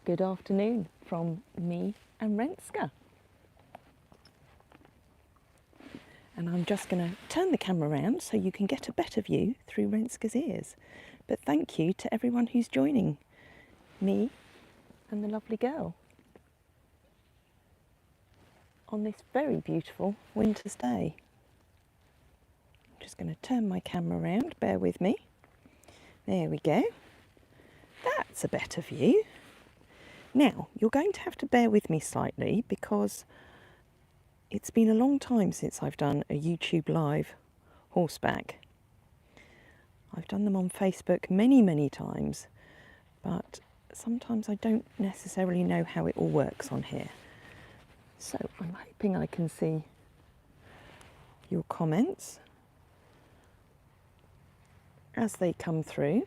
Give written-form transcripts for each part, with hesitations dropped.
Good afternoon from me and Renske. And I'm just going to turn the camera around so you can get a better view through Renske's ears. But thank you to everyone who's joining me and the lovely girl on this very beautiful winter's day. I'm just going to turn my camera around, bear with me. There we go. That's a better view. Now, you're going to have to bear with me slightly because it's been a long time since I've done a YouTube live horseback. I've done them on Facebook many times, but sometimes I don't necessarily know how it all works on here. So I'm hoping I can see your comments as they come through.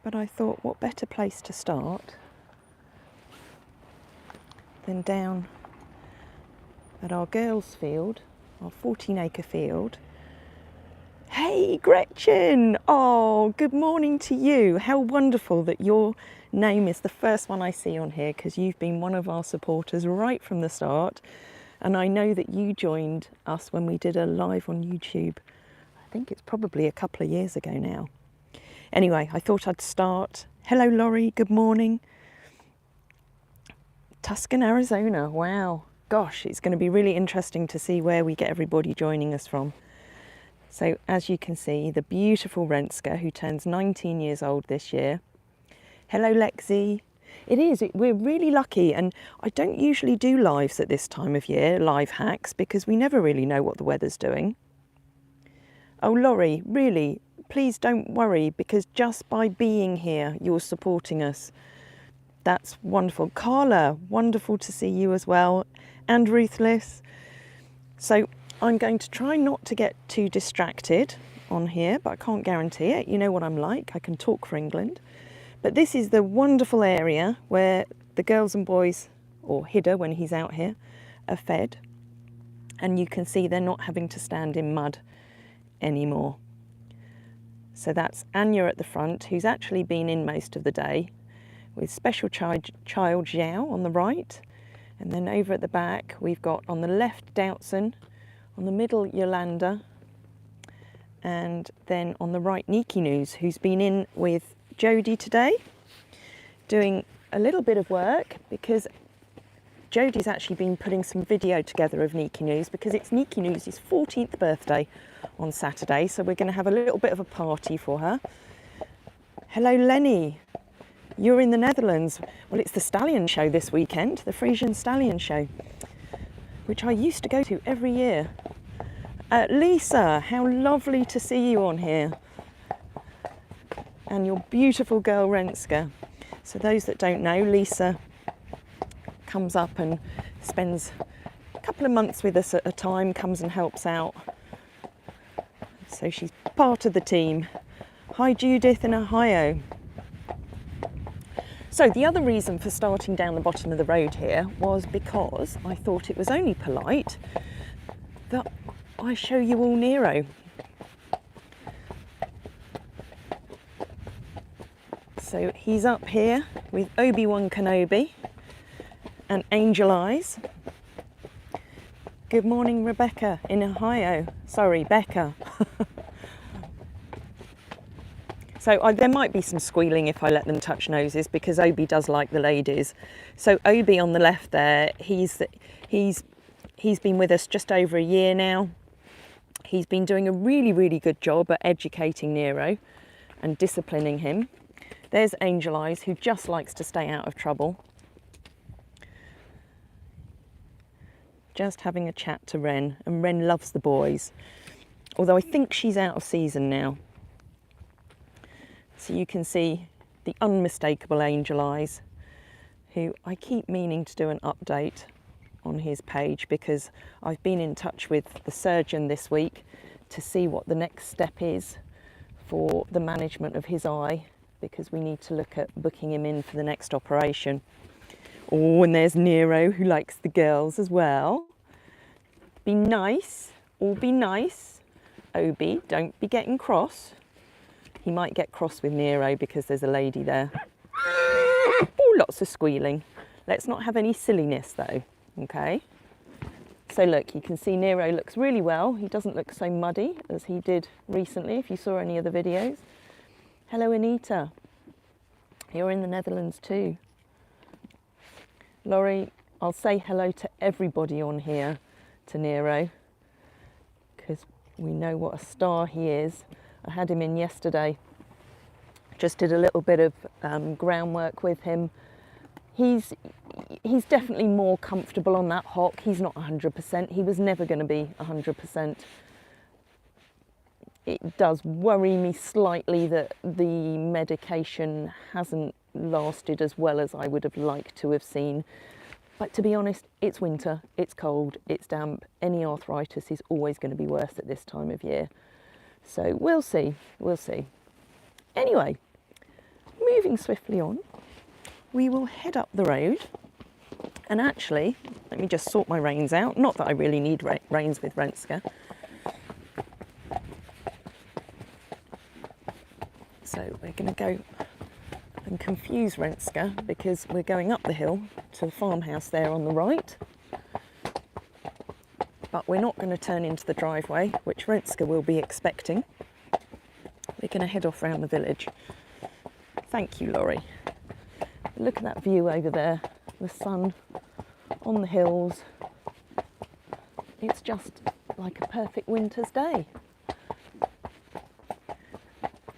But I thought, what better place to start than down at our girls' field, our 14-acre field. Hey Gretchen! Oh, good morning to you. How wonderful that your name is the first one I see on here, because you've been one of our supporters right from the start. And I know that you joined us when we did a live on YouTube. I think it's probably a couple of years ago now. Anyway, I thought I'd start. Hello Laurie, good morning. Tucson, Arizona, wow. Gosh, it's going to be really interesting to see where we get everybody joining us from. So as you can see, the beautiful Renske, who turns 19 years old this year. Hello Lexi. It is, we're really lucky, and I don't usually do lives at this time of year, live hacks, because we never really know what the weather's doing. Oh Laurie, really, please don't worry, because just by being here, you're supporting us. That's wonderful. Carla, wonderful to see you as well, and Ruthless. So I'm going to try not to get too distracted on here, but I can't guarantee it. You know what I'm like, I can talk for England. But this is the wonderful area where the girls and boys, or Hidda when he's out here, are fed. And you can see they're not having to stand in mud anymore. So that's Anya at the front, who's actually been in most of the day, with special child Xiao on the right. And then over at the back, we've got on the left Doutzen, on the middle Yolanda, and then on the right Niki News, who's been in with Jodie today, doing a little bit of work, because Jodie's actually been putting some video together of Niki News, because it's Niki News' 14th birthday on Saturday, so we're going to have a little bit of a party for her. Hello Lenny, you're in the Netherlands. Well, it's the Stallion show this weekend, the Friesian Stallion show, which I used to go to every year. Lisa, how lovely to see you on here. And your beautiful girl Renske. So those that don't know, Lisa comes up and spends a couple of months with us at a time, comes and helps out. So she's part of the team. Hi Judith in Ohio. So the other reason for starting down the bottom of the road here was because I thought it was only polite that I show you all Nero. So he's up here with Obi-Wan Kenobi and Angel Eyes. Good morning, Rebecca in Ohio. Sorry, Becca. So there might be some squealing if I let them touch noses, because Obi does like the ladies. So Obi on the left there, he's been with us just over a year now. He's been doing a really good job at educating Nero and disciplining him. There's Angel Eyes, who just likes to stay out of trouble. Just having a chat to Ren, and Ren loves the boys. Although I think she's out of season now. So you can see the unmistakable Angel Eyes, who I keep meaning to do an update on his page, because I've been in touch with the surgeon this week to see what the next step is for the management of his eye, because we need to look at booking him in for the next operation. Oh, and there's Nero, who likes the girls as well. Be nice, all be nice. Obi, don't be getting cross. He might get cross with Nero because there's a lady there. Oh, lots of squealing. Let's not have any silliness though, okay? So look, you can see Nero looks really well. He doesn't look so muddy as he did recently, if you saw any of the videos. Hello, Anita. You're in the Netherlands too. Laurie, I'll say hello to everybody on here, to Nero, because we know what a star he is. I had him in yesterday. Just did a little bit of groundwork with him. He's definitely more comfortable on that hock. He's not 100%. He was never going to be 100%. It does worry me slightly that the medication hasn't lasted as well as I would have liked to have seen. But to be honest, it's winter, it's cold, it's damp. Any arthritis is always going to be worse at this time of year. So we'll see, we'll see. Anyway, moving swiftly on, we will head up the road. And actually, let me just sort my reins out. Not that I really need reins with Renske. So we're going to go and confuse Renske because we're going up the hill to the farmhouse there on the right. But we're not going to turn into the driveway, which Renske will be expecting. We're going to head off around the village. Thank you, Laurie. Look at that view over there. The sun on the hills. It's just like a perfect winter's day.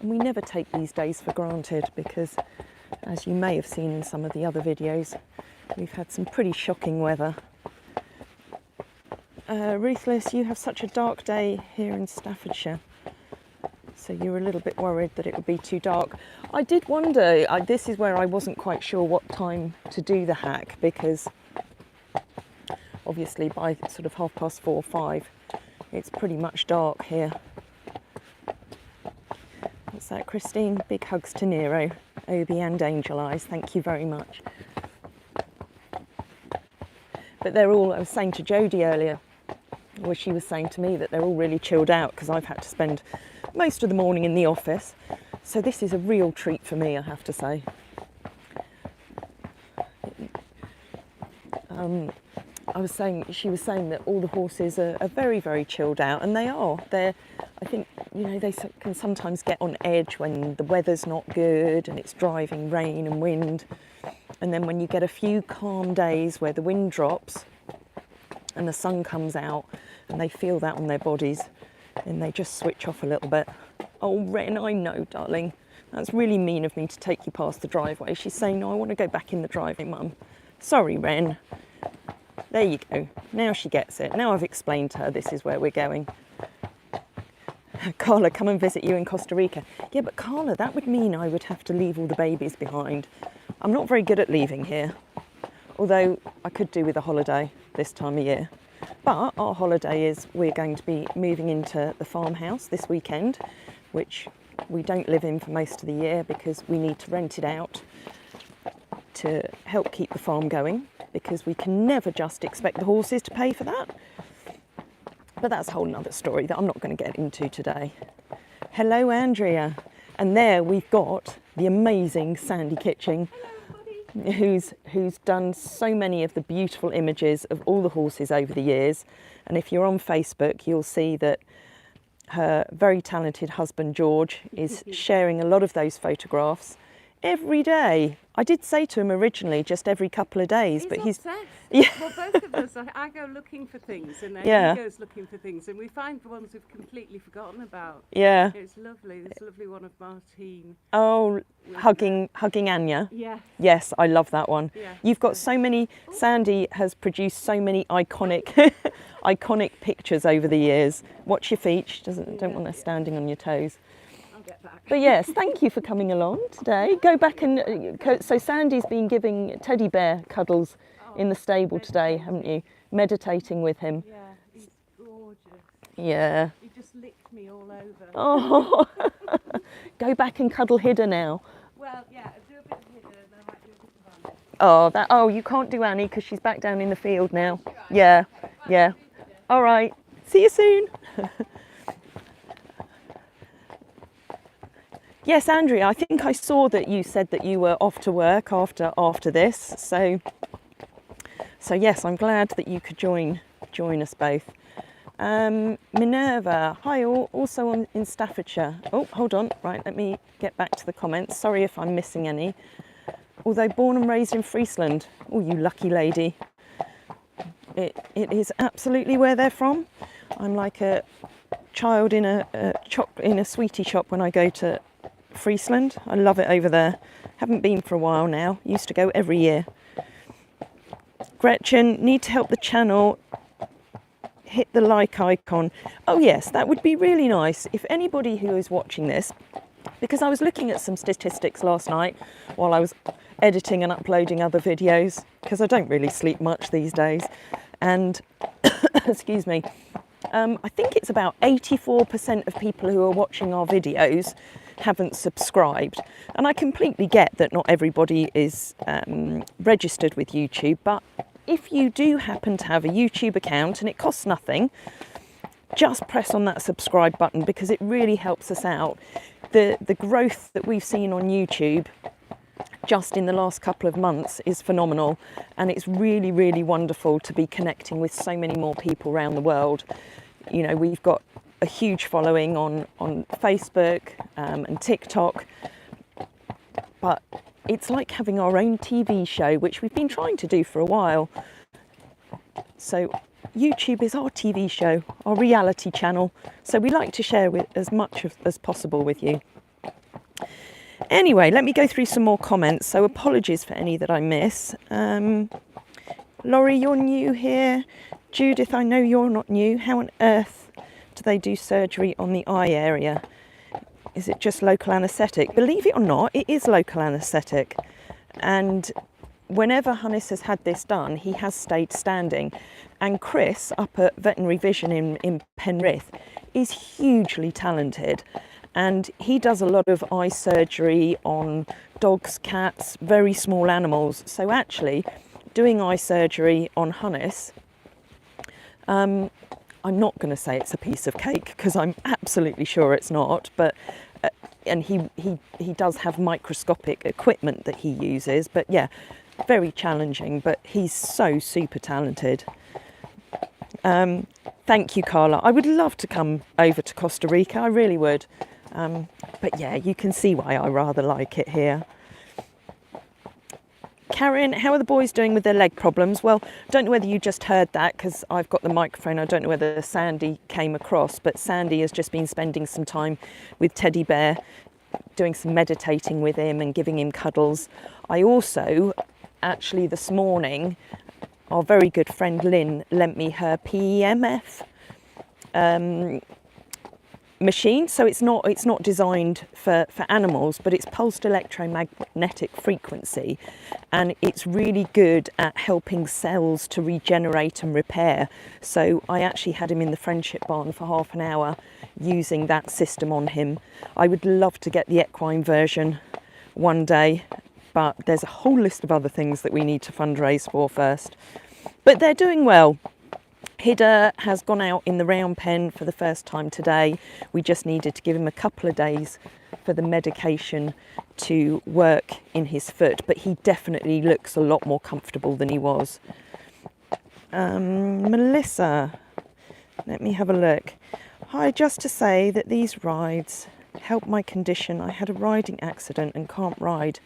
And we never take these days for granted because, as you may have seen in some of the other videos, we've had some pretty shocking weather. Ruthless, you have such a dark day here in Staffordshire. So you were a little bit worried that it would be too dark. I did wonder, this is where I wasn't quite sure what time to do the hack, because obviously by sort of 4:30 or 5, it's pretty much dark here. What's that, Christine? Big hugs to Nero, Obi and Angel Eyes, thank you very much. But they're all, I was saying to Jodie earlier, where she was saying to me that they're all really chilled out because I've had to spend most of the morning in the office. So this is a real treat for me, I have to say. She was saying that all the horses are very, very chilled out, and they are. I think, you know, they can sometimes get on edge when the weather's not good and it's driving rain and wind. And then when you get a few calm days where the wind drops and the sun comes out and they feel that on their bodies, and they just switch off a little bit. Oh, Ren, I know, darling. That's really mean of me to take you past the driveway. She's saying, no, I want to go back in the driveway, Mum. Sorry, Ren. There you go. Now she gets it. Now I've explained to her this is where we're going. Carla, come and visit you in Costa Rica. Yeah, but Carla, that would mean I would have to leave all the babies behind. I'm not very good at leaving here. Although I could do with a holiday this time of year. But our holiday is we're going to be moving into the farmhouse this weekend, which we don't live in for most of the year because we need to rent it out to help keep the farm going, because we can never just expect the horses to pay for that. But that's a whole nother story that I'm not going to get into today. Hello, Andrea. And there we've got the amazing Sandy Kitching, who's done so many of the beautiful images of all the horses over the years. And if you're on Facebook, you'll see that her very talented husband George is sharing a lot of those photographs every day. I did say to him originally just every couple of days, but he's obsessed. Yeah. Well, both of us, I go looking for things, and then he goes looking for things, and we find the ones we've completely forgotten about. Yeah. It's lovely. There's a lovely one of Martine. Oh, hugging Anya. Yeah. Yes, I love that one. Yeah. You've got so many. Sandy has produced so many iconic pictures over the years. Watch your feet. She don't want her standing on your toes. Get back. But yes, thank you for coming along today. Go back and so Sandy's been giving teddy bear cuddles in the stable today, haven't you? Meditating with him. Yeah, he's gorgeous. Yeah. He just licked me all over. Oh, go back and cuddle Hidda now. Well, yeah, I'll do a bit of Hidda and I might do a bit Oh, of oh, you can't do Annie because she's back down in the field now. Yeah, yeah. All right. See you soon. Yes, Andrea, I think I saw that you said that you were off to work after this. So yes, I'm glad that you could join us both. Minerva, hi all, also in Staffordshire. Oh, hold on, right, let me get back to the comments. Sorry if I'm missing any. Although born and raised in Friesland. Oh, you lucky lady. It is absolutely where they're from. I'm like a child in a sweetie shop when I go to Friesland. I love it over there. Haven't been for a while now. Used to go every year. Gretchen, need to help the channel. Hit the like icon. Oh yes, that would be really nice if anybody who is watching this, because I was looking at some statistics last night while I was editing and uploading other videos, because I don't really sleep much these days, and excuse me, I think it's about 84% of people who are watching our videos haven't subscribed, and I completely get that not everybody is registered with YouTube, but if you do happen to have a YouTube account and it costs nothing, just press on that subscribe button, because it really helps us out. The growth that we've seen on YouTube just in the last couple of months is phenomenal, and it's really, really wonderful to be connecting with so many more people around the world. You know, we've got a huge following on Facebook and TikTok, but it's like having our own TV show, which we've been trying to do for a while. So YouTube is our TV show, our reality channel. So we like to share with as much as possible with you. Anyway, let me go through some more comments. So apologies for any that I miss. Laurie, you're new here. Judith, I know you're not new. How on earth do they do surgery on the eye area? Is it just local anaesthetic? Believe it or not, it is local anaesthetic. And whenever Hannes has had this done, he has stayed standing. And Chris, up at Veterinary Vision in Penrith, is hugely talented. And he does a lot of eye surgery on dogs, cats, very small animals. So actually, doing eye surgery on Hannes, I'm not going to say it's a piece of cake, because I'm absolutely sure it's not, but and he does have microscopic equipment that he uses, but yeah, very challenging, but he's so super talented. Thank you, Carla. I would love to come over to Costa Rica, I really would, but yeah, you can see why I rather like it here. Karen, how are the boys doing with their leg problems? Well, I don't know whether you just heard that, because I've got the microphone. I don't know whether Sandy came across, but Sandy has just been spending some time with Teddy Bear, doing some meditating with him and giving him cuddles. I also, actually this morning, our very good friend Lynn lent me her PEMF machine. So it's not designed for animals, but it's pulsed electromagnetic frequency, and it's really good at helping cells to regenerate and repair. So I actually had him in the friendship barn for half an hour using that system on him. I would love to get the equine version one day, but there's a whole list of other things that we need to fundraise for first. But they're doing well. Hida has gone out in the round pen for the first time today. We just needed to give him a couple of days for the medication to work in his foot, but he definitely looks a lot more comfortable than he was. Melissa, let me have a look. Hi, just to say that these rides help my condition. I had a riding accident and can't ride.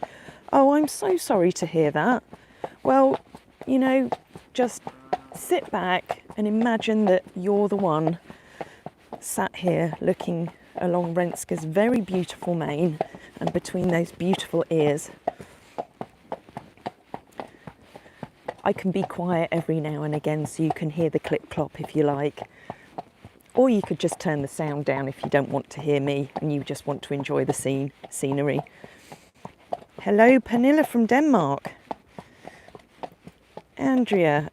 Oh, I'm so sorry to hear that. Well, you know, just sit back and imagine that you're the one sat here looking along Renske's very beautiful mane and between those beautiful ears. I can be quiet every now and again so you can hear the clip-clop if you like. Or you could just turn the sound down if you don't want to hear me and you just want to enjoy the scenery. Hello, Pernilla from Denmark. Andrea,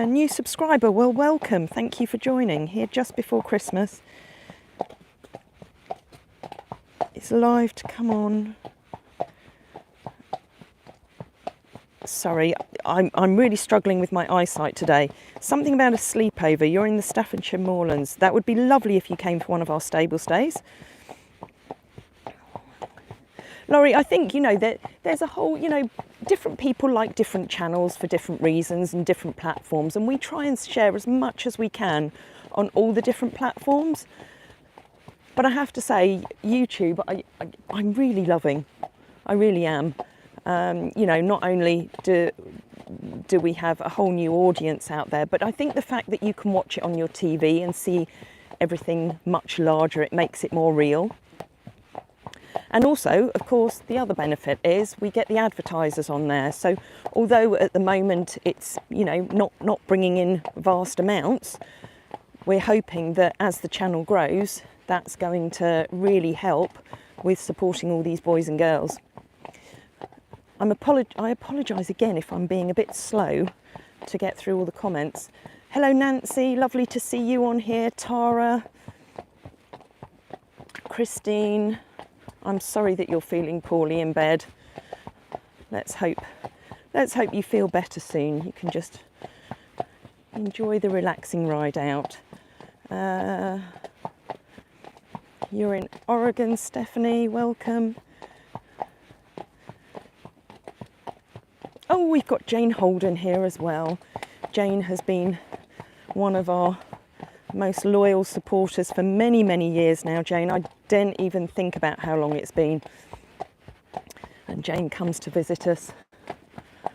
new subscriber, well, welcome. Thank you for joining here just before Christmas. It's live to come on. Sorry, I'm really struggling with my eyesight today. Something about a sleepover. You're in the Staffordshire Moorlands. That would be lovely if you came for one of our stable stays. Laurie, I think, you know, that there's a whole, you know, different people like different channels for different reasons and different platforms, and we try and share as much as we can on all the different platforms. But I have to say, YouTube, I'm really loving. I really am. You know, not only do we have a whole new audience out there, but I think the fact that you can watch it on your TV and see everything much larger, it makes it more real. And also, of course, the other benefit is we get the advertisers on there. So although at the moment it's, you know, not bringing in vast amounts, we're hoping that as the channel grows, that's going to really help with supporting all these boys and girls. I apologise again if I'm being a bit slow to get through all the comments. Hello Nancy, lovely to see you on here. Tara, Christine, I'm sorry that you're feeling poorly in bed. Let's hope you feel better soon. You can just enjoy the relaxing ride out. You're in Oregon, Stephanie, welcome. Oh, we've got Jane Holden here as well. Jane has been one of our most loyal supporters for many, many years now, Jane. I didn't even think about how long it's been. And Jane comes to visit us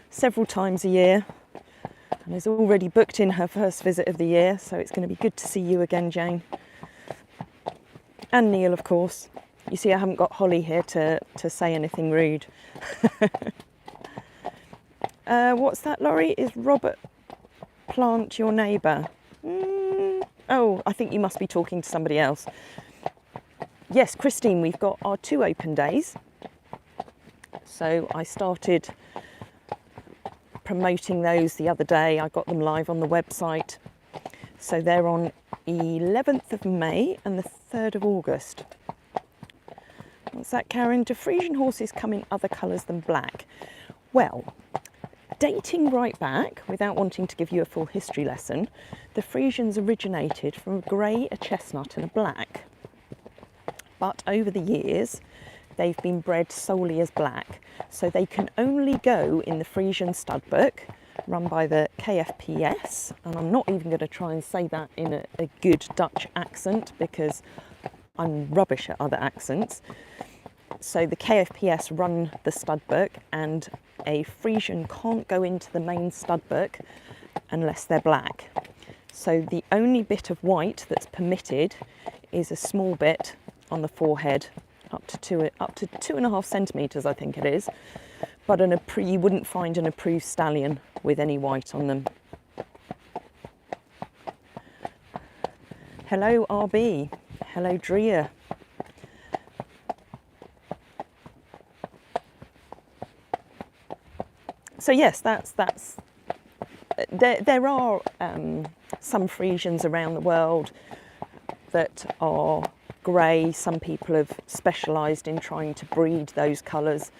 several times a year and is already booked in her first visit of the year, so it's going to be good to see you again, Jane. And Neil, of course. You see, I haven't got Holly here to say anything rude. What's that, Laurie? Is Robert Plant your neighbour? Oh, I think you must be talking to somebody else. Yes, Christine, we've got our 2 open days. So I started promoting those the other day. I got them live on the website. So they're on 11th of May and the 3rd of August. What's that, Karen? Do Friesian horses come in other colours than black? Well, dating right back, without wanting to give you a full history lesson, the Friesians originated from a grey, a chestnut and a black. But over the years, they've been bred solely as black. So they can only go in the Friesian stud book, run by the KFPS. And I'm not even going to try and say that in a good Dutch accent because I'm rubbish at other accents. So the KFPS run the stud book, and a Friesian can't go into the main stud book unless they're black. So the only bit of white that's permitted is a small bit on the forehead, up to 2.5 centimetres, I think it is. But you wouldn't find an approved stallion with any white on them. Hello RB, hello Drea. So yes, that's there are some Friesians around the world that are grey. Some people have specialised in trying to breed those colours.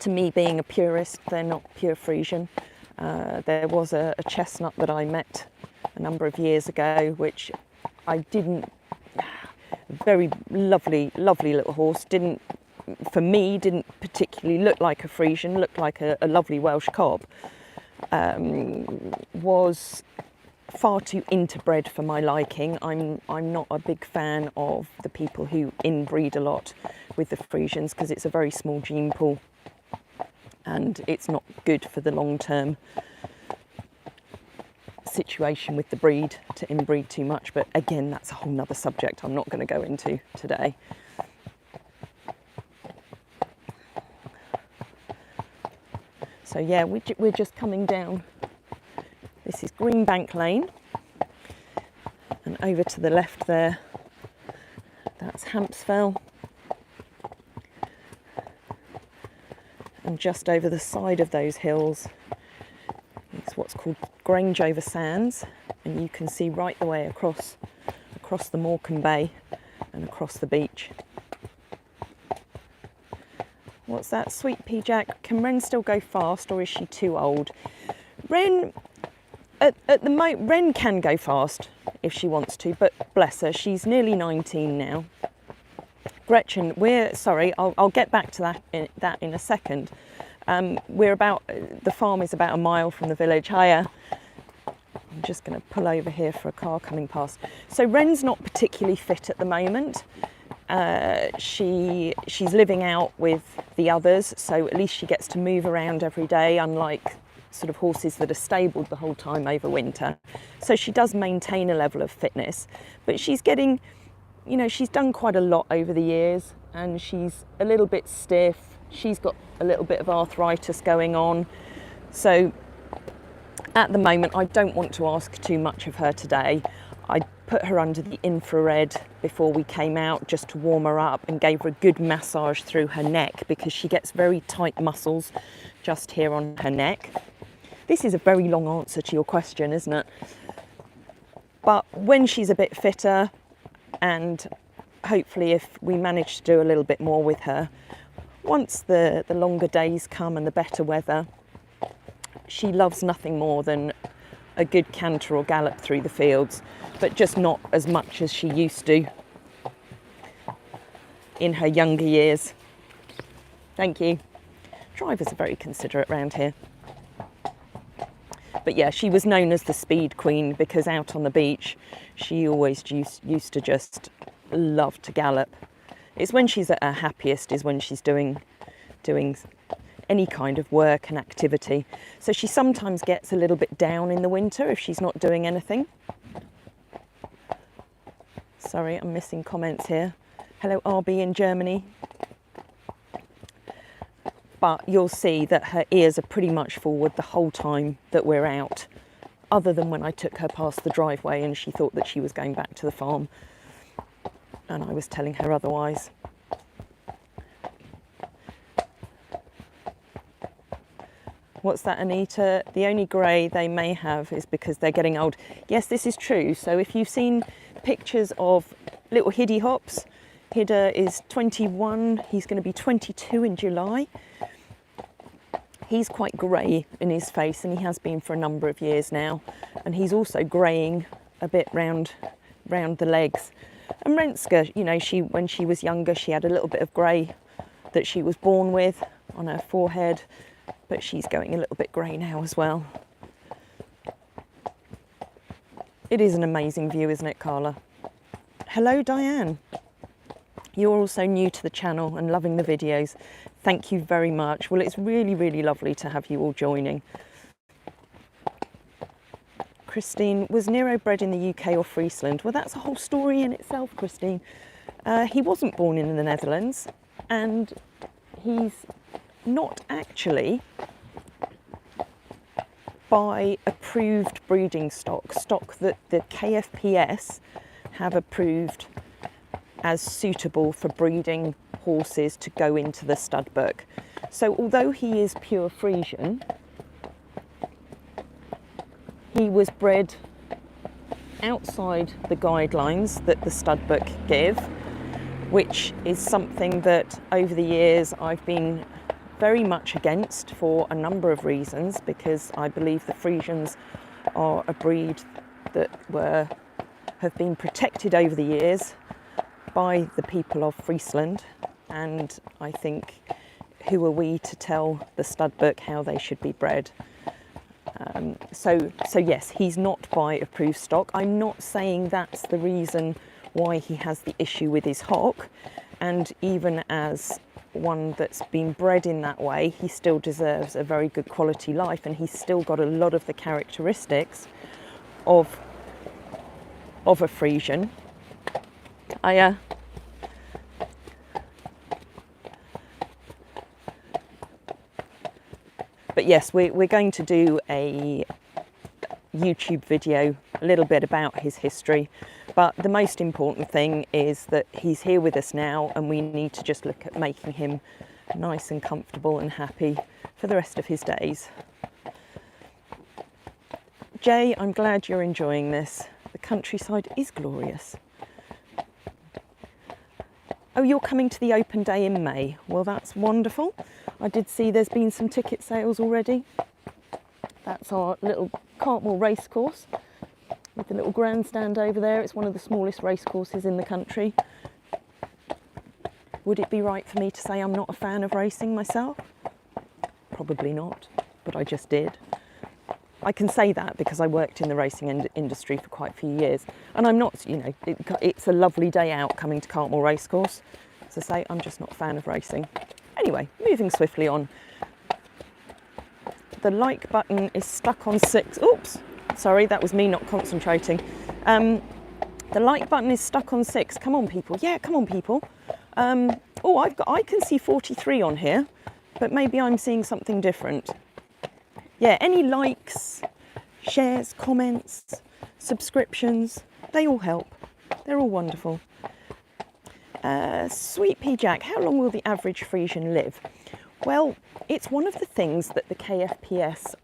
To me, being a purist, they're not pure Friesian. There was a chestnut that I met a number of years ago, which I didn't, very lovely little horse, didn't particularly look like a Friesian, looked like a lovely Welsh cob. Was far too interbred for my liking. I'm not a big fan of the people who inbreed a lot with the Friesians because it's a very small gene pool and it's not good for the long-term situation with the breed to inbreed too much. But again, that's a whole nother subject I'm not going to go into today. So yeah, we're just coming down. This is Greenbank Lane, and over to the left there, that's Hampsfell, and just over the side of those hills is what's called Grange over Sands, and you can see right the way across the Morecambe Bay and across the beach. What's that? Sweet Pea Jack. Can Ren still go fast, or is she too old? Ren, at the moment, Ren can go fast if she wants to, but bless her, she's nearly 19 now. Gretchen, I'll get back to that in a second. The farm is about a mile from the village. Hiya. I'm just going to pull over here for a car coming past. So Ren's not particularly fit at the moment. She's living out with the others, so at least she gets to move around every day, unlike sort of horses that are stabled the whole time over winter. So she does maintain a level of fitness, but she's getting, she's done quite a lot over the years, and she's a little bit stiff. She's got a little bit of arthritis going on. So at the moment, I don't want to ask too much of her today. I put her under the infrared before we came out just to warm her up, and gave her a good massage through her neck because she gets very tight muscles just here on her neck. This is a very long answer to your question, isn't it? But when she's a bit fitter, and hopefully if we manage to do a little bit more with her, once the longer days come and the better weather, she loves nothing more than a good canter or gallop through the fields, but just not as much as she used to in her younger years. Thank you. Drivers are very considerate around here. But yeah, she was known as the speed queen because out on the beach, she always used to just love to gallop. It's when she's at her happiest is when she's doing any kind of work and activity. So she sometimes gets a little bit down in the winter if she's not doing anything. Sorry, I'm missing comments here. Hello, RB in Germany. But you'll see that her ears are pretty much forward the whole time that we're out, other than when I took her past the driveway and she thought that she was going back to the farm, and I was telling her otherwise. What's that, Anita? The only grey they may have is because they're getting old. Yes, this is true. So if you've seen pictures of little Hiddy Hops, Hidda is 21, he's going to be 22 in July. He's quite grey in his face, and he has been for a number of years now. And he's also greying a bit round the legs. And Renske, when she was younger, she had a little bit of grey that she was born with on her forehead, but she's going a little bit grey now as well. It is an amazing view, isn't it, Carla? Hello, Diane. You're also new to the channel and loving the videos. Thank you very much. Well, it's really, really lovely to have you all joining. Christine, was Nero bred in the UK or Friesland? Well, that's a whole story in itself, Christine. He wasn't born in the Netherlands, and he's not actually by approved breeding stock that the KFPS have approved as suitable for breeding horses to go into the stud book. So although he is pure Friesian, he was bred outside the guidelines that the stud book give, which is something that over the years I've been very much against for a number of reasons, because I believe the Friesians are a breed that have been protected over the years by the people of Friesland, and I think who are we to tell the stud book how they should be bred? So yes, he's not by approved stock. I'm not saying that's the reason why he has the issue with his hock, and even as one that's been bred in that way, he still deserves a very good quality life, and he's still got a lot of the characteristics of a Friesian. But yes, we're going to do a YouTube video a little bit about his history, but the most important thing is that he's here with us now, and we need to just look at making him nice and comfortable and happy for the rest of his days. Jay, I'm glad you're enjoying this. The countryside is glorious. Oh, you're coming to the open day in May. Well, that's wonderful. I did see there's been some ticket sales already. That's our little Cartmel race course with the little grandstand over there. It's one of the smallest race courses in the country. Would it be right for me to say I'm not a fan of racing myself? Probably not, but I just did. I can say that because I worked in the racing industry for quite a few years, and I'm not, you know, it's a lovely day out coming to Cartmel Racecourse. As I say, I'm just not a fan of racing. Anyway, moving swiftly on. The like button is stuck on 6. Oops, sorry, that was me not concentrating. The like button is stuck on 6. Come on, people. Yeah, come on, people. Oh, I can see 43 on here, but maybe I'm seeing something different. Yeah, any likes, shares, comments, subscriptions, they all help. They're all wonderful. Sweet Pea Jack, how long will the average Friesian live? Well, it's one of the things that the KFPS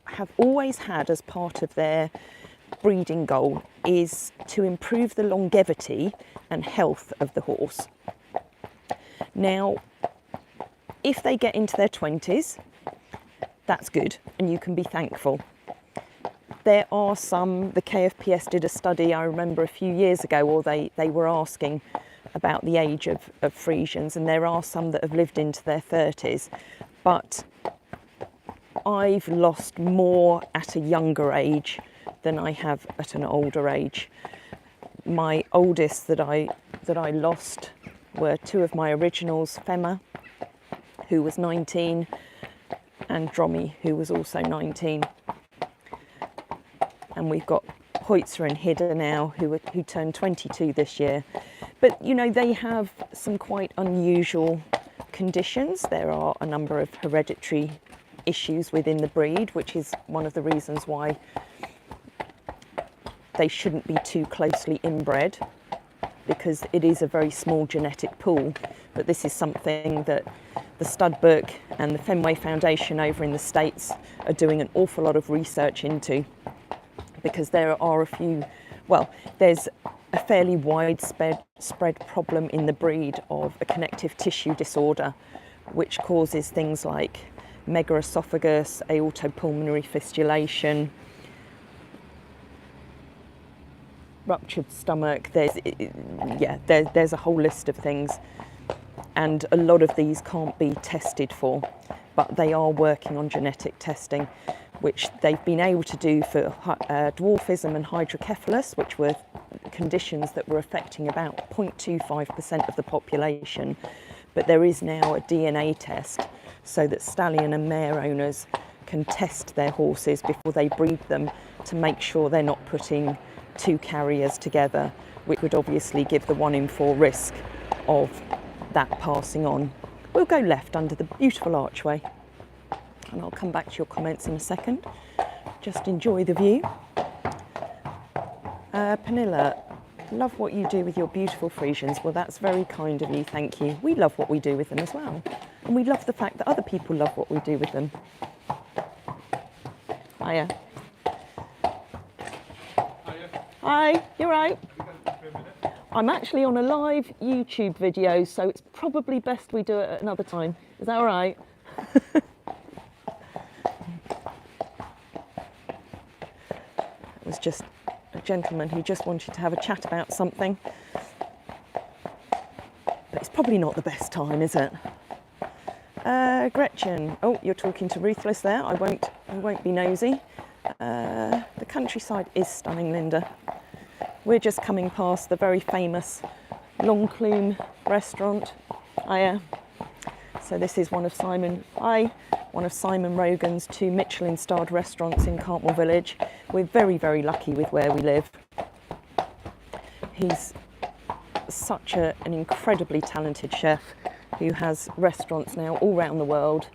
have always had as part of their breeding goal, is to improve the longevity and health of the horse. Now, if they get into their 20s, that's good, and you can be thankful. There are some, the KFPS did a study, I remember a few years ago, or they were asking about the age of Friesians, and there are some that have lived into their 30s, but I've lost more at a younger age than I have at an older age. My oldest that I lost were 2 of my originals, Femma, who was 19, and Drommy, who was also 19. And we've got Hoitzer and Hidda now, who turned 22 this year. But, you know, they have some quite unusual conditions. There are a number of hereditary issues within the breed, which is one of the reasons why they shouldn't be too closely inbred, because it is a very small genetic pool. But this is something that the Stud Book and the Fenway Foundation over in the States are doing an awful lot of research into, because there are a few, well, there's a fairly widespread problem in the breed of a connective tissue disorder, which causes things like megaesophagus, aortopulmonary fistulation, ruptured stomach. There's a whole list of things, and a lot of these can't be tested for, but they are working on genetic testing, which they've been able to do for dwarfism and hydrocephalus, which were conditions that were affecting about 0.25% of the population. But there is now a DNA test so that stallion and mare owners can test their horses before they breed them to make sure they're not putting 2 carriers together, which would obviously give the 1 in 4 risk of that passing on. We'll go left under the beautiful archway, and I'll come back to your comments in a second. Just enjoy the view. Panilla, love what you do with your beautiful Friesians. Well, that's very kind of you, thank you. We love what we do with them as well, and we love the fact that other people love what we do with them. Hiya. Hi, you're right. I'm actually on a live YouTube video, so it's probably best we do it at another time. Is that all right? It was just a gentleman who just wanted to have a chat about something. But it's probably not the best time, is it? Gretchen. Oh, you're talking to Ruthless there. I won't be nosy. The countryside is stunning, Linda. We're just coming past the very famous Longclume restaurant. So this is one of Simon Rogan's 2 Michelin-starred restaurants in Cartmel Village. We're very, very lucky with where we live. He's such an incredibly talented chef who has restaurants now all around the world.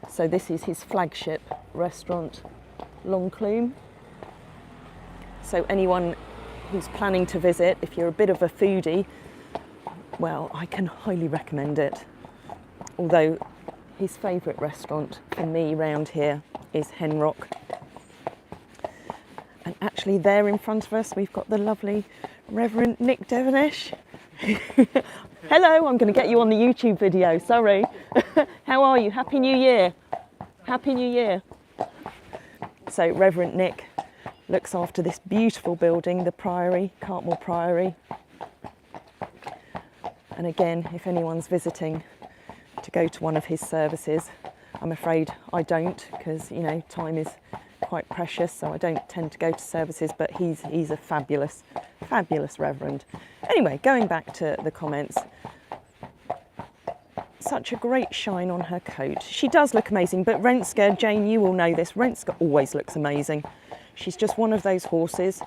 So this is his flagship restaurant, Longclume. So anyone who's planning to visit, if you're a bit of a foodie, well, I can highly recommend it. Although his favourite restaurant for me round here is Henrock. And actually there in front of us we've got the lovely Reverend Nick Devonish. Hello, I'm going to get you on the YouTube video, sorry. How are you? Happy New Year. Happy New Year. So Reverend Nick looks after this beautiful building, the Priory, Cartmel Priory. And again, if anyone's visiting to go to one of his services, I'm afraid I don't, because you know time is quite precious, so I don't tend to go to services, but he's a fabulous reverend. Anyway, going back to the comments, such a great shine on her coat. She does look amazing, but Renske, Jane, you all know this, Renske always looks amazing. She's just one of those horses.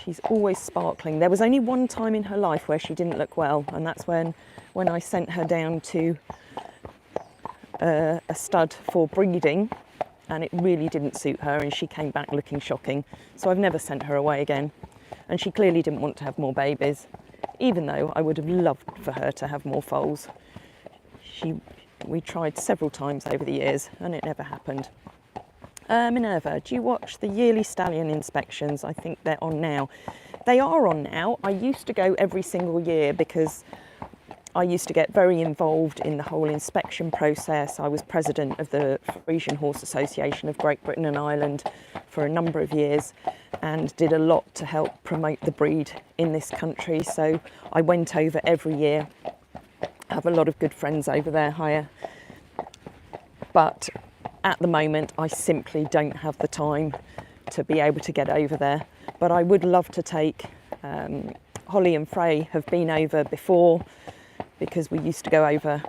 She's always sparkling. There was only one time in her life where she didn't look well, and that's when I sent her down to a stud for breeding, and it really didn't suit her, and she came back looking shocking. So I've never sent her away again. And she clearly didn't want to have more babies, even though I would have loved for her to have more foals. We tried several times over the years, and it never happened. Minerva, do you watch the yearly stallion inspections? I think they're on now. They are on now. I used to go every single year because I used to get very involved in the whole inspection process. I was president of the Friesian Horse Association of Great Britain and Ireland for a number of years and did a lot to help promote the breed in this country. So I went over every year. I have a lot of good friends over there, higher. But at the moment, I simply don't have the time to be able to get over there. But I would love to take, Holly and Frey have been over before, because we used to go over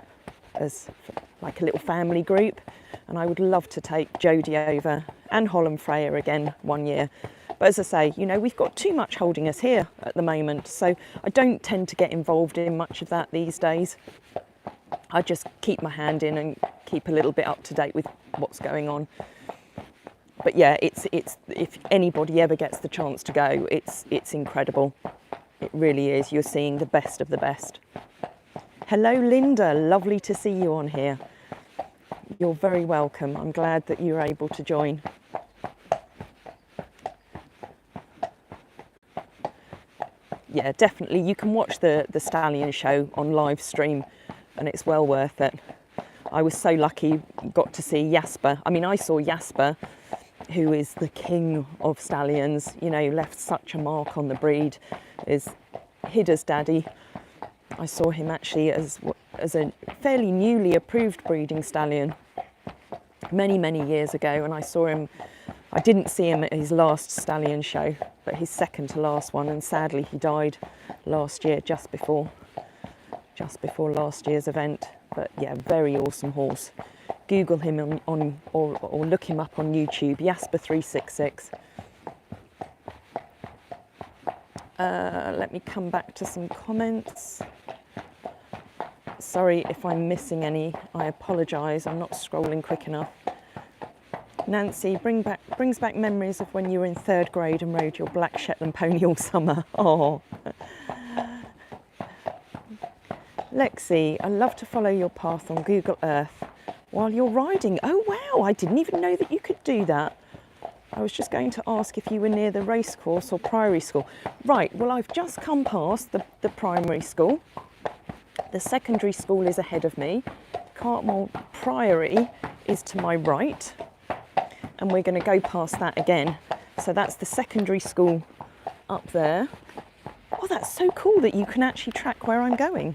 as like a little family group, and I would love to take Jodie over and Holland Freya again one year. But as I say, you know, we've got too much holding us here at the moment, so I don't tend to get involved in much of that these days. I just keep my hand in and keep a little bit up to date with what's going on. But yeah, it's if anybody ever gets the chance to go, it's incredible. It really is. You're seeing the best of the best. Hello, Linda. Lovely to see you on here. You're very welcome. I'm glad that you're able to join. Yeah, definitely. You can watch the Stallion show on live stream, and it's well worth it. I was so lucky, got to see Jasper. I mean, I saw Jasper, who is the king of stallions, you know, left such a mark on the breed, is Hidda's daddy. I saw him actually as a fairly newly approved breeding stallion many years ago, and I saw him, I didn't see him at his last stallion show, but his second to last one, and sadly he died last year, just before last year's event. But yeah, very awesome horse. Google him or look him up on YouTube, Jasper 366. Let me come back to some comments. Sorry if I'm missing any, I apologise, I'm not scrolling quick enough. Nancy, brings back memories of when you were in 3rd grade and rode your black Shetland pony all summer. Oh. Lexi, I love to follow your path on Google Earth while you're riding. Oh wow, I didn't even know that you could do that. I was just going to ask if you were near the racecourse or primary school. Right, well I've just come past the primary school. The secondary school is ahead of me. Cartmel Priory is to my right, and we're going to go past that again. So that's the secondary school up there. Oh, that's so cool that you can actually track where I'm going.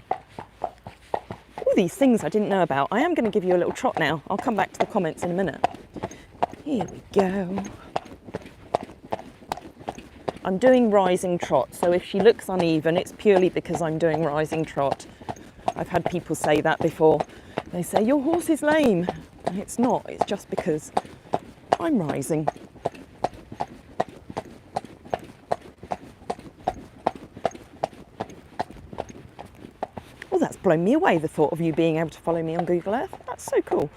All these things I didn't know about. I am going to give you a little trot now. I'll come back to the comments in a minute. Here we go. I'm doing rising trot, so if she looks uneven, it's purely because I'm doing rising trot. I've had people say that before. They say, your horse is lame. It's not, it's just because I'm rising. Oh, that's blown me away, the thought of you being able to follow me on Google Earth. That's so cool.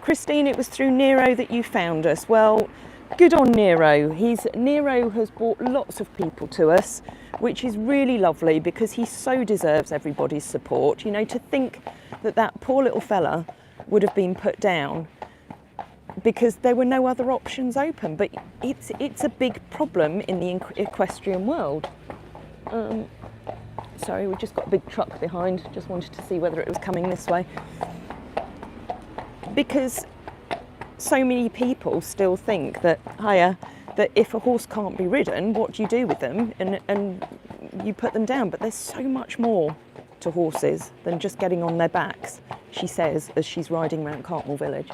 Christine, it was through Nero that you found us. Well, good on Nero. Nero has brought lots of people to us, which is really lovely because he so deserves everybody's support. You know, to think that poor little fella would have been put down because there were no other options open. But it's a big problem in the equestrian world. Sorry, we've just got a big truck behind. Just wanted to see whether it was coming this way. Because so many people still think that, hiya, that if a horse can't be ridden, what do you do with them? And you put them down. But there's so much more to horses than just getting on their backs, she says as she's riding around Cartmel village.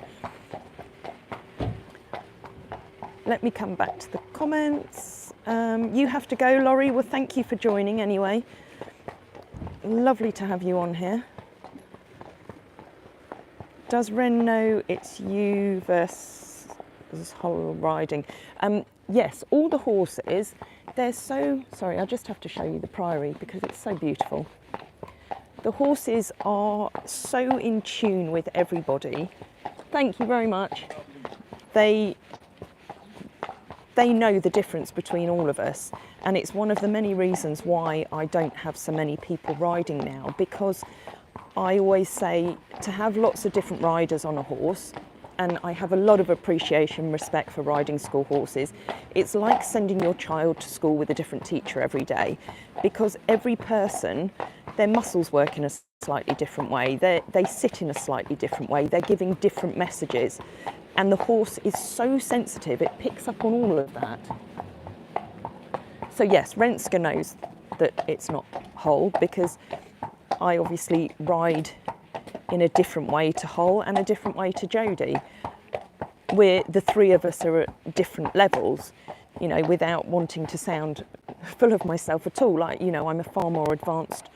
Let me come back to the comments. You have to go, Laurie. Well, thank you for joining anyway. Lovely to have you on here. Does Ren know it's you versus whole riding? Yes, all the horses, they're so, sorry, I just have to show you the priory because it's so beautiful. The horses are so in tune with everybody. Thank you very much. They know the difference between all of us, and it's one of the many reasons why I don't have so many people riding now, because I always say to have lots of different riders on a horse, and I have a lot of appreciation and respect for riding school horses. It's like sending your child to school with a different teacher every day, because every person, their muscles work in a slightly different way, they sit in a slightly different way, they're giving different messages, and the horse is so sensitive, it picks up on all of that. So yes, Renske knows that it's not whole, because I obviously ride in a different way to Hull and a different way to Jodie. The three of us are at different levels, you know, without wanting to sound full of myself at all. Like, you know, I'm a far more advanced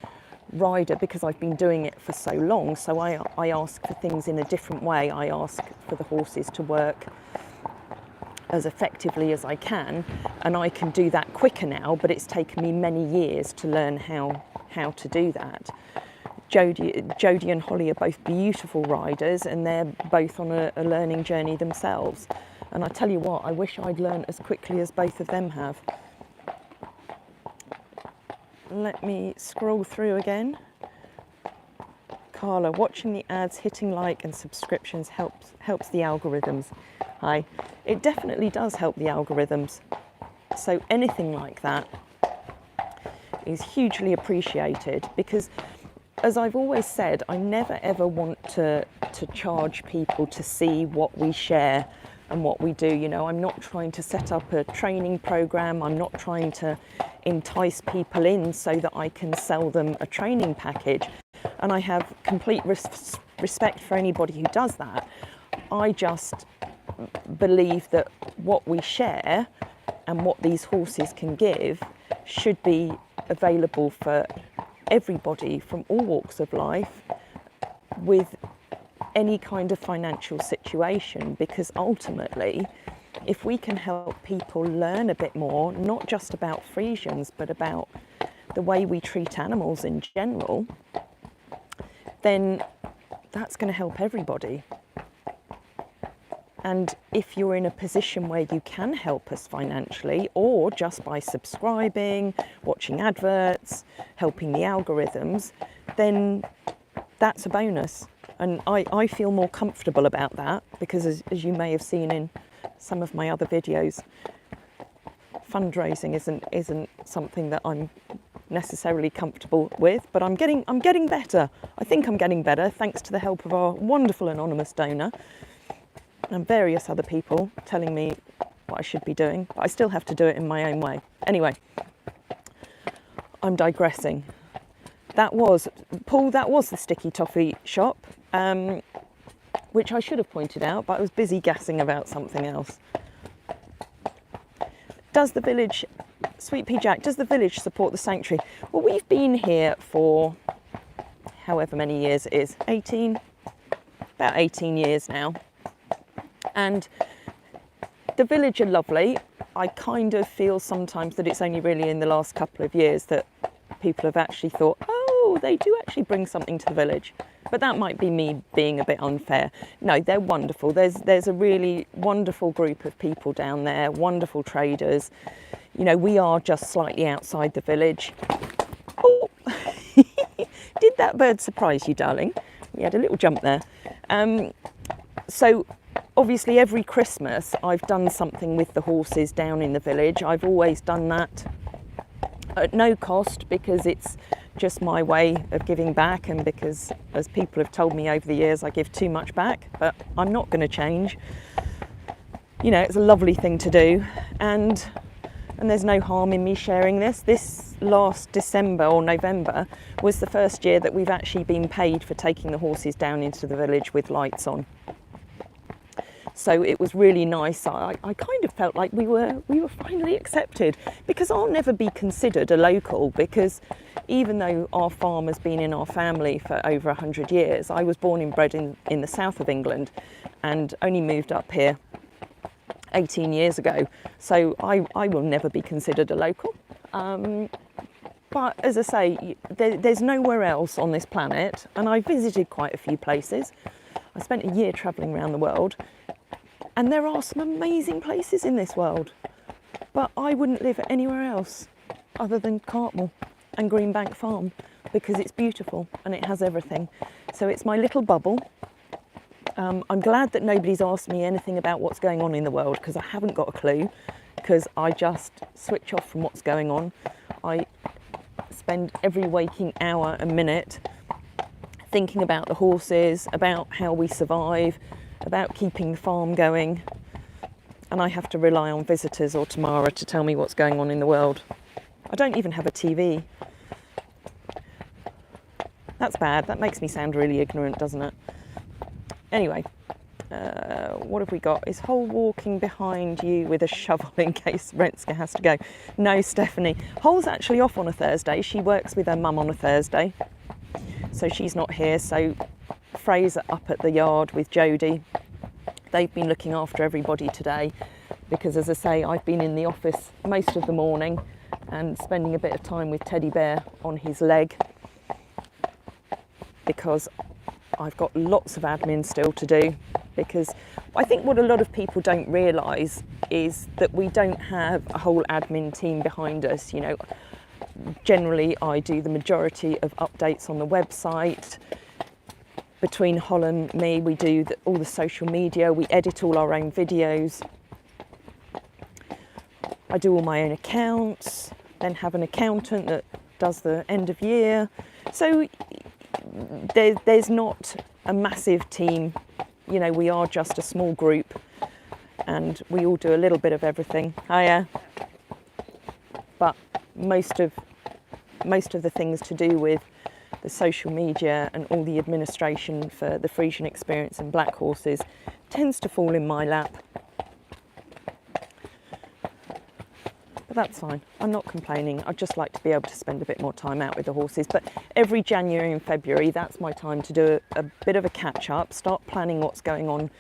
rider because I've been doing it for so long. So I ask for things in a different way. I ask for the horses to work as effectively as I can, and I can do that quicker now, but it's taken me many years to learn how to do that. Jodie and Holly are both beautiful riders, and they're both on a learning journey themselves. And I tell you what, I wish I'd learned as quickly as both of them have. Let me scroll through again. Carla, watching the ads, hitting like and subscriptions helps the algorithms. Hi. It definitely does help the algorithms. So anything like that is hugely appreciated, because as I've always said, I never ever want to charge people to see what we share and what we do. You know, I'm not trying to set up a training program. I'm not trying to entice people in so that I can sell them a training package. And I have complete respect for anybody who does that. I just believe that what we share and what these horses can give should be available for everybody from all walks of life with any kind of financial situation, because ultimately if we can help people learn a bit more, not just about Friesians but about the way we treat animals in general, then that's going to help everybody. And if you're in a position where you can help us financially, or just by subscribing, watching adverts, helping the algorithms, then that's a bonus. And I feel more comfortable about that, because as you may have seen in some of my other videos, fundraising isn't something that I'm necessarily comfortable with, but I'm getting better. I think I'm getting better, thanks to the help of our wonderful anonymous donor and various other people telling me what I should be doing, but I still have to do it in my own way. Anyway, I'm digressing. That was, Paul, that was the sticky toffee shop, which I should have pointed out, but I was busy gassing about something else. Does the village, Sweet Pea Jack, does the village support the sanctuary? Well, we've been here for however many years it is, about 18 years now. And the village are lovely. I kind of feel sometimes that it's only really in the last couple of years that people have actually thought, oh, they do actually bring something to the village. But that might be me being a bit unfair. No, they're wonderful. There's a really wonderful group of people down there, wonderful traders. You know, we are just slightly outside the village. Oh, did that bird surprise you, darling? We had a little jump there. So obviously every Christmas I've done something with the horses down in the village. I've always done that at no cost, because it's just my way of giving back, and because, as people have told me over the years, I give too much back, but I'm not going to change. you know, it's a lovely thing to do, and there's no harm in me sharing this. This last December or November was the first year that we've actually been paid for taking the horses down into the village with lights on. So it was really nice. I kind of felt like we were finally accepted, because I'll never be considered a local, because even though our farm has been in our family for over 100 years, I was born and bred in the south of England and only moved up here 18 years ago. So I will never be considered a local. But as I say, there's nowhere else on this planet, and I visited quite a few places. I spent a year travelling around the world, and there are some amazing places in this world, but I wouldn't live anywhere else other than Cartmel and Greenbank Farm, because it's beautiful and it has everything. So it's my little bubble. I'm glad that nobody's asked me anything about what's going on in the world, because I haven't got a clue, because I just switch off from what's going on. I spend every waking hour and minute thinking about the horses, about how we survive, about keeping the farm going, and I have to rely on visitors or Tamara to tell me what's going on in the world. I don't even have a TV. That's bad. That makes me sound really ignorant, doesn't it? Anyway, what have we got? Is Hole walking behind you with a shovel in case Renske has to go? No, Stephanie. Hole's actually off on a Thursday. She works with her mum on a Thursday, so she's not here. So Fraser up at the yard with Jodie. They've been looking after everybody today, because as I say, I've been in the office most of the morning and spending a bit of time with Teddy Bear on his leg, because I've got lots of admin still to do. Because I think what a lot of people don't realise is that we don't have a whole admin team behind us. You know, generally I do the majority of updates on the website. Between Hol and me, we do all the social media, we edit all our own videos. I do all my own accounts, then have an accountant that does the end of year. So there's not a massive team, you know, we are just a small group and we all do a little bit of everything. But most of the things to do with the social media and all the administration for the Friesian experience and black horses tends to fall in my lap. But that's fine, I'm not complaining. I'd just like to be able to spend a bit more time out with the horses. But every January and February, that's my time to do a bit of a catch up, start planning what's going on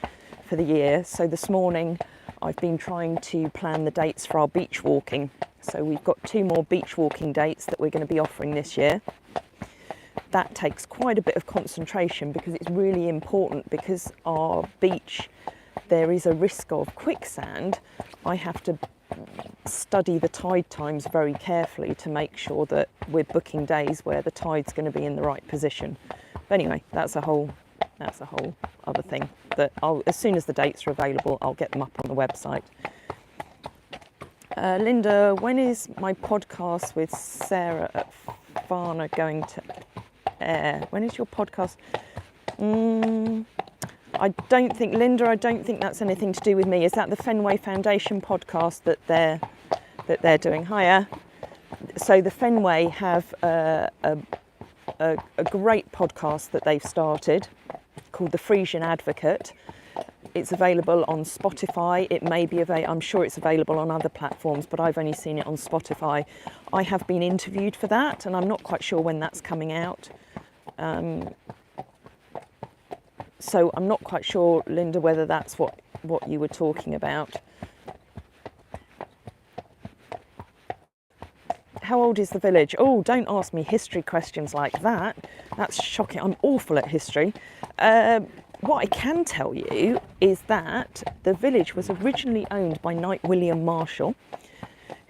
for the year. So this morning I've been trying to plan the dates for our beach walking. So we've got 2 more beach walking dates that we're going to be offering this year. That takes quite a bit of concentration, because it's really important, because our beach, there is a risk of quicksand. I have to study the tide times very carefully to make sure that we're booking days where the tide's going to be in the right position. But anyway, that's a whole other thing that as soon as the dates are available, I'll get them up on the website. Linda, when is my podcast with Sarah at Farna going to air? When is your podcast? I don't think, Linda, I don't think that's anything to do with me. Is that the Fenway Foundation podcast that they're doing? Hiya. So the Fenway have a great podcast that they've started called the Friesian Advocate. It's available on Spotify. It may be available, I'm sure it's available on other platforms, but I've only seen it on Spotify. I have been interviewed for that, and I'm not quite sure when that's coming out. So I'm not quite sure, Linda, whether that's what you were talking about. How old is the village? Oh, don't ask me history questions like that. That's shocking. I'm awful at history. What I can tell you is that the village was originally owned by Knight William Marshall,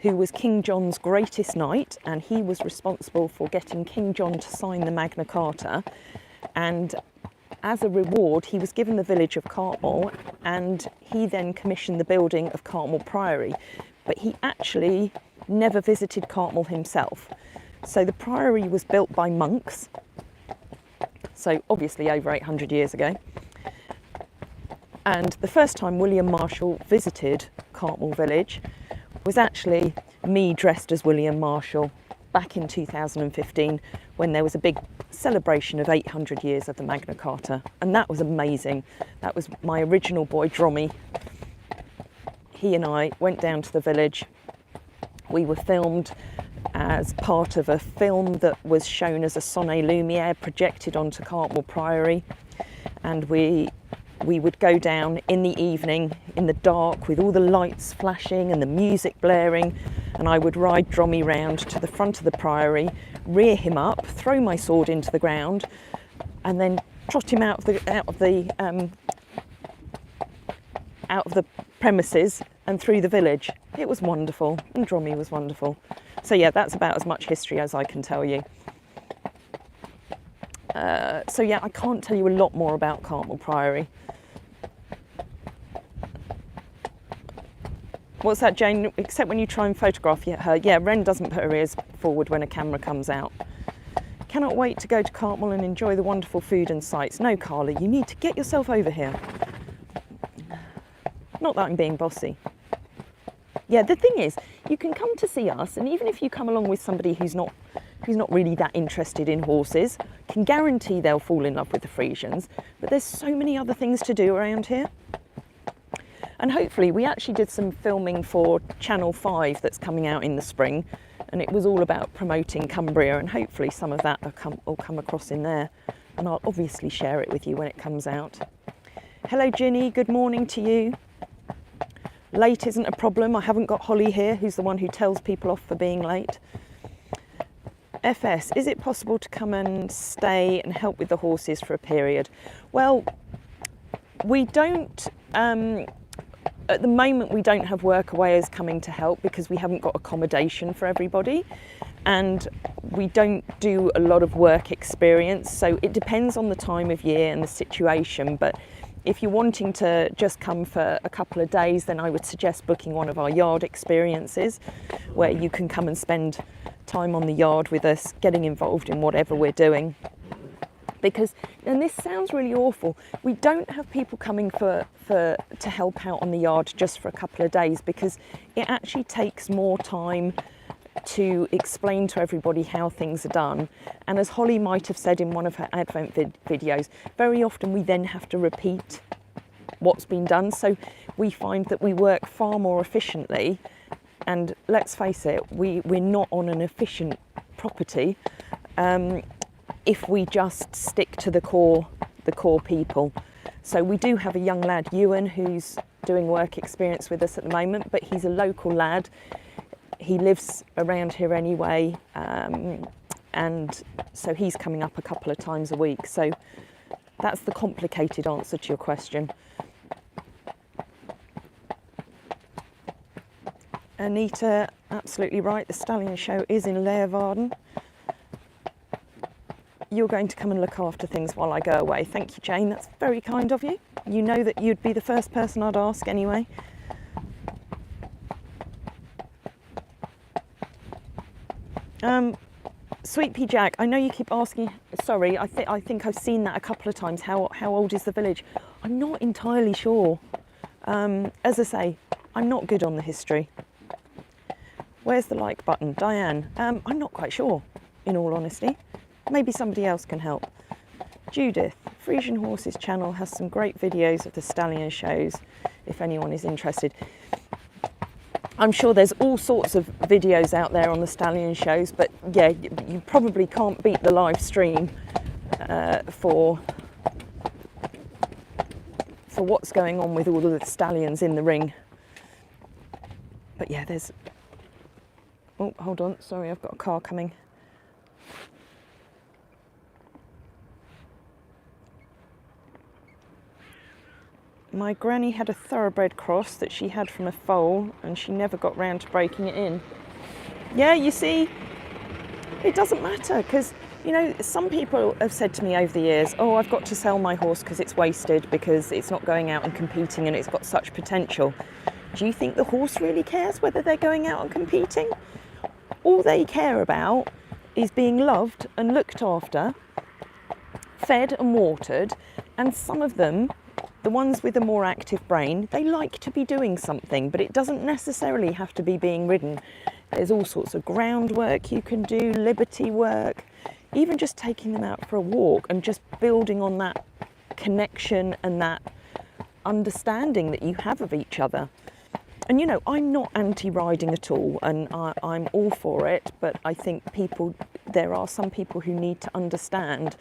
who was King John's greatest knight, and he was responsible for getting King John to sign the Magna Carta. And as a reward, he was given the village of Cartmel, and he then commissioned the building of Cartmel Priory. But he actually never visited Cartmel himself. So the priory was built by monks, so obviously over 800 years ago. And the first time William Marshall visited Cartmel village was actually me dressed as William Marshall back in 2015, when there was a big celebration of 800 years of the Magna Carta, and that was amazing. That was my original boy Drommy. He and I went down to the village. We were filmed as part of a film that was shown as a Sonnet Lumiere projected onto Cartmel Priory, and we would go down in the evening in the dark with all the lights flashing and the music blaring, and I would ride Drommy round to the front of the priory, rear him up, throw my sword into the ground, and then trot him out of the premises and through the village. It was wonderful, and Drommy was wonderful. So yeah, that's about as much history as I can tell you. So yeah, I can't tell you a lot more about Cartmel Priory. What's that, Jane? Except when you try and photograph her. Yeah, Ren doesn't put her ears forward when a camera comes out. Cannot wait to go to Cartmel and enjoy the wonderful food and sights. No, Carla, you need to get yourself over here. Not that I'm being bossy. Yeah, the thing is, you can come to see us, and even if you come along with somebody who's not really that interested in horses, can guarantee they'll fall in love with the Friesians. But there's so many other things to do around here. And hopefully, we actually did some filming for Channel 5 that's coming out in the spring, and it was all about promoting Cumbria, and hopefully some of that will come across in there, and I'll obviously share it with you when it comes out. Hello Ginny, good morning to you. Late isn't a problem. I haven't got Holly here, who's the one who tells people off for being late. FS, is it possible to come and stay and help with the horses for a period? Well, we don't, at the moment we don't have workawayers coming to help because we haven't got accommodation for everybody, and we don't do a lot of work experience, so it depends on the time of year and the situation. But if you're wanting to just come for a couple of days, then I would suggest booking one of our yard experiences where you can come and spend time on the yard with us, getting involved in whatever we're doing. Because, and this sounds really awful, we don't have people coming to help out on the yard just for a couple of days, because it actually takes more time to explain to everybody how things are done. And as Holly might have said in one of her Advent videos, very often we then have to repeat what's been done. So we find that we work far more efficiently, and let's face it, we're not on an efficient property if we just stick to the core people. So we do have a young lad, Ewan, who's doing work experience with us at the moment, but he's a local lad. He lives around here anyway, and so he's coming up a couple of times a week. So that's the complicated answer to your question. Anita, absolutely right. The Stallion show is in Leeuwarden. You're going to come and look after things while I go away. Thank you, Jane. That's very kind of you. You know that you'd be the first person I'd ask anyway. Sweet Pea Jack, I know you keep asking, sorry, I think I've seen that a couple of times. How old is the village? I'm not entirely sure. As I say, I'm not good on the history. Where's the like button? Diane, I'm not quite sure, in all honesty. Maybe somebody else can help. Judith, Friesian Horses channel has some great videos of the Stallion shows, if anyone is interested. I'm sure there's all sorts of videos out there on the Stallion shows, but yeah, you probably can't beat the live stream for what's going on with all of the stallions in the ring. But yeah, there's... Oh, hold on, sorry, I've got a car coming. My granny had a thoroughbred cross that she had from a foal, and she never got round to breaking it in. Yeah, you see, it doesn't matter, because, you know, some people have said to me over the years, oh, I've got to sell my horse because it's wasted, because it's not going out and competing and it's got such potential. Do you think the horse really cares whether they're going out and competing? All they care about is being loved and looked after, fed and watered, and some of them the ones with a more active brain, they like to be doing something, but it doesn't necessarily have to be being ridden. There's all sorts of groundwork you can do, liberty work, even just taking them out for a walk and just building on that connection and that understanding that you have of each other. And you know, I'm not anti-riding at all, and I'm all for it, but I think there are some people who need to understand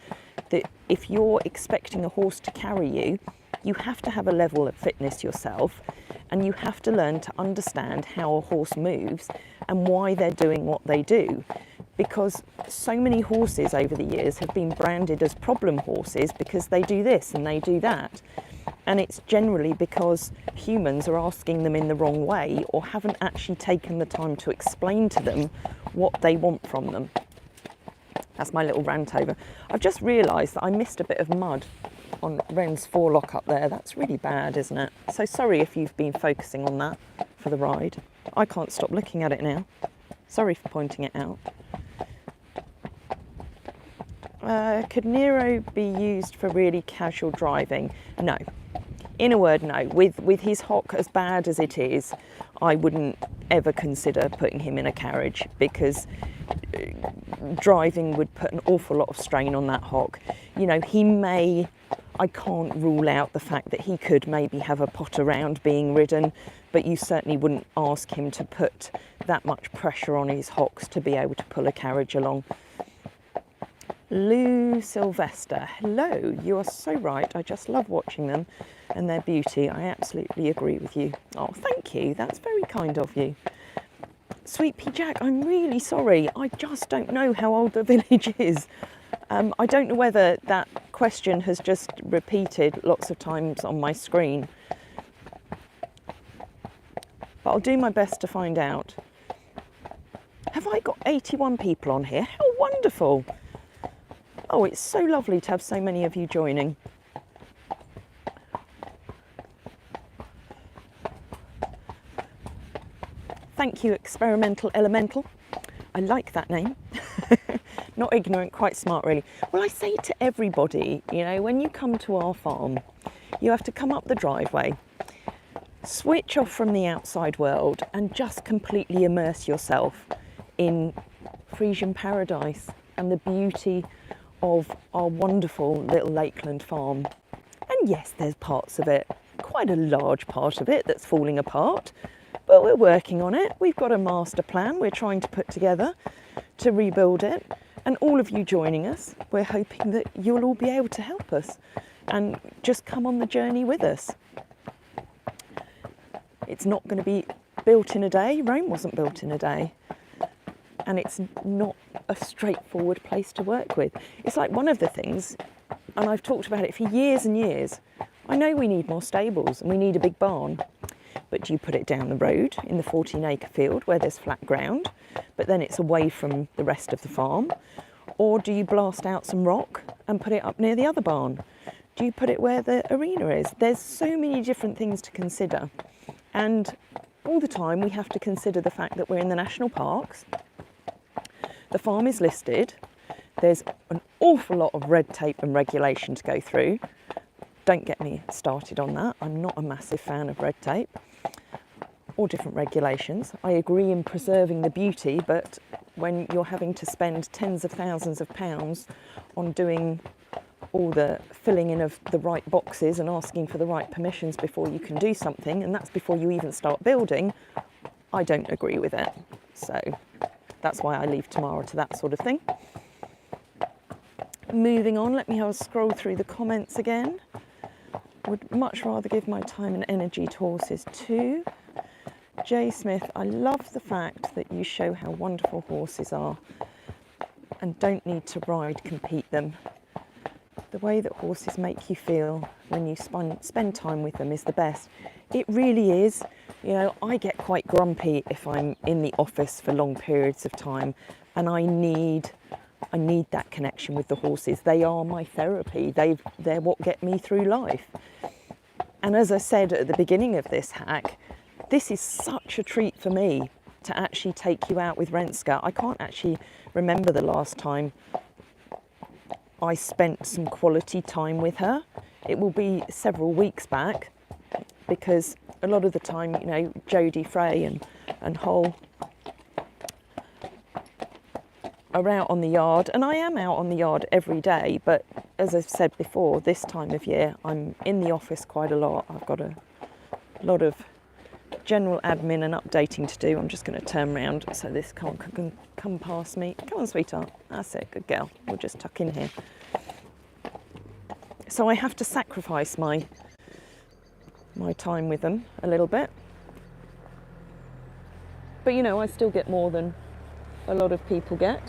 that if you're expecting a horse to carry you, you have to have a level of fitness yourself, and you have to learn to understand how a horse moves and why they're doing what they do. Because so many horses over the years have been branded as problem horses because they do this and they do that. And it's generally because humans are asking them in the wrong way or haven't actually taken the time to explain to them what they want from them. That's my little rant over. I've just realised that I missed a bit of mud on Ren's forelock up there. That's really bad, isn't it? So sorry if you've been focusing on that for the ride. I can't stop looking at it now. Sorry for pointing it out. Could Nero be used for really casual driving? No. In a word, no. With his hock as bad as it is, I wouldn't ever consider putting him in a carriage, because driving would put an awful lot of strain on that hock. You know, I can't rule out the fact that he could maybe have a pot around being ridden, but you certainly wouldn't ask him to put that much pressure on his hocks to be able to pull a carriage along. Lou Sylvester, hello, you are so right. I just love watching them and their beauty. I absolutely agree with you. Oh, thank you. That's very kind of you. Sweet Pea Jack, I'm really sorry. I just don't know how old the village is. I don't know whether that question has just repeated lots of times on my screen, but I'll do my best to find out. Have I got 81 people on here? How wonderful. Oh, it's so lovely to have so many of you joining. Thank you, Experimental Elemental. I like that name. Not ignorant, quite smart, really. Well, I say to everybody, you know, when you come to our farm, you have to come up the driveway, switch off from the outside world, and just completely immerse yourself in Friesian paradise and the beauty of our wonderful little Lakeland farm. And yes, there's parts of it, quite a large part of it, that's falling apart, but we're working on it. We've got a master plan we're trying to put together to rebuild it, and all of you joining us, we're hoping that you'll all be able to help us and just come on the journey with us. It's not going to be built in a day. Rome wasn't built in a day. And it's not a straightforward place to work with. It's like one of the things, and I've talked about it for years and years, I know we need more stables and we need a big barn, but do you put it down the road in the 14-acre field where there's flat ground, but then it's away from the rest of the farm? Or do you blast out some rock and put it up near the other barn? Do you put it where the arena is? There's so many different things to consider. And all the time we have to consider the fact that we're in the national parks. The farm is listed. There's an awful lot of red tape and regulation to go through. Don't get me started on that. I'm not a massive fan of red tape or different regulations. I agree in preserving the beauty, but when you're having to spend tens of thousands of pounds on doing all the filling in of the right boxes and asking for the right permissions before you can do something, and that's before you even start building, I don't agree with it. So that's why I leave tomorrow to that sort of thing. Moving on, let me have a scroll through the comments again. Would much rather give my time and energy to horses too. Jay Smith, I love the fact that you show how wonderful horses are and don't need to ride, compete them. The way that horses make you feel when you spend time with them is the best. It really is. You know, I get quite grumpy if I'm in the office for long periods of time, and I need that connection with the horses. They are my therapy. They're what get me through life. And as I said at the beginning of this hack, this is such a treat for me to actually take you out with Renske. I can't actually remember the last time I spent some quality time with her. it will be several weeks back, because a lot of the time, you know, Jodie, Frey and Hole are out on the yard, and I am out on the yard every day, but as I've said before, this time of year I'm in the office quite a lot. I've got a lot of general admin and updating to do. I'm just going to turn around so this can't come past me. Come on, sweetheart. That's it, good girl. We'll just tuck in here. So I have to sacrifice my time with them a little bit. But you know, I still get more than a lot of people get.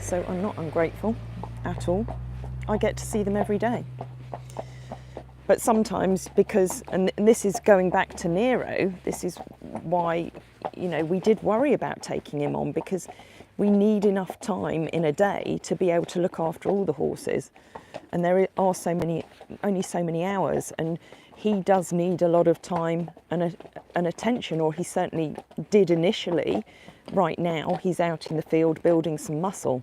So I'm not ungrateful at all. I get to see them every day. But sometimes, because, and this is going back to Nero, this is why, you know, we did worry about taking him on, because we need enough time in a day to be able to look after all the horses. And there are only so many hours, and he does need a lot of time and attention, or he certainly did initially. Right now, he's out in the field building some muscle.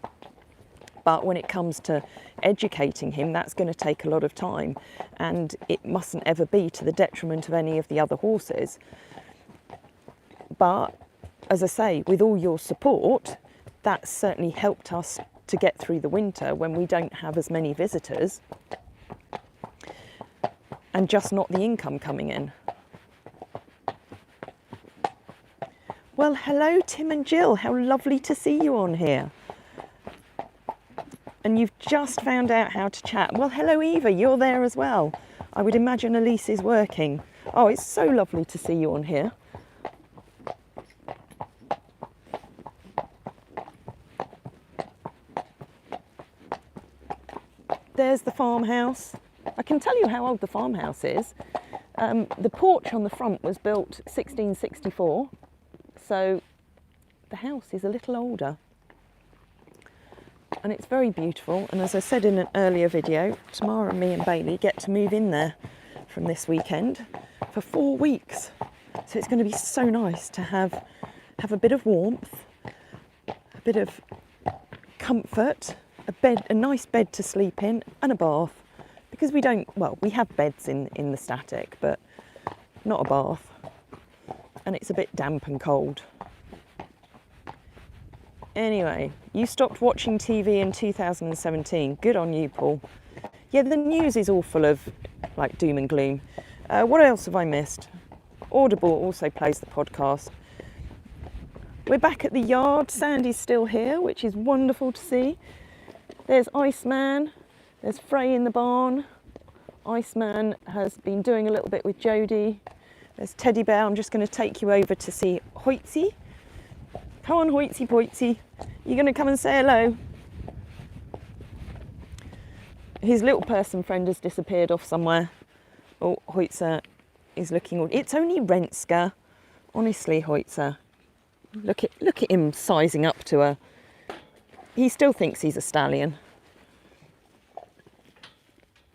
But when it comes to educating him, that's going to take a lot of time, and it mustn't ever be to the detriment of any of the other horses. But as I say, with all your support, that's certainly helped us to get through the winter when we don't have as many visitors and just not the income coming in. Well, hello, Tim and Jill. How lovely to see you on here. And you've just found out how to chat. Well, hello, Eva. You're there as well. I would imagine Elise is working. Oh, it's so lovely to see you on here. There's the farmhouse. I can tell you how old the farmhouse is. The porch on the front was built 1664, so the house is a little older. And it's very beautiful, and as I said in an earlier video, Tamara, me and Bailey get to move in there from this weekend for 4 weeks. So it's going to be so nice to have a bit of warmth, a bit of comfort, a nice bed to sleep in, and a bath. Because we have beds in the static, but not a bath. And it's a bit damp and cold. Anyway, you stopped watching TV in 2017. Good on you, Paul. Yeah, the news is all full of like doom and gloom. What else have I missed? Audible also plays the podcast. We're back at the yard. Sandy's still here, which is wonderful to see. There's Iceman. There's Frey in the barn. Iceman has been doing a little bit with Jodie. There's Teddy Bear. I'm just going to take you over to see Hoytsy. Come on, Hoytsy Poytsy. You going to come and say hello? His little person friend has disappeared off somewhere. Oh, Hoytzer is looking all... It's only Renske. Honestly, Hoytzer. Look at him sizing up to her. He still thinks he's a stallion.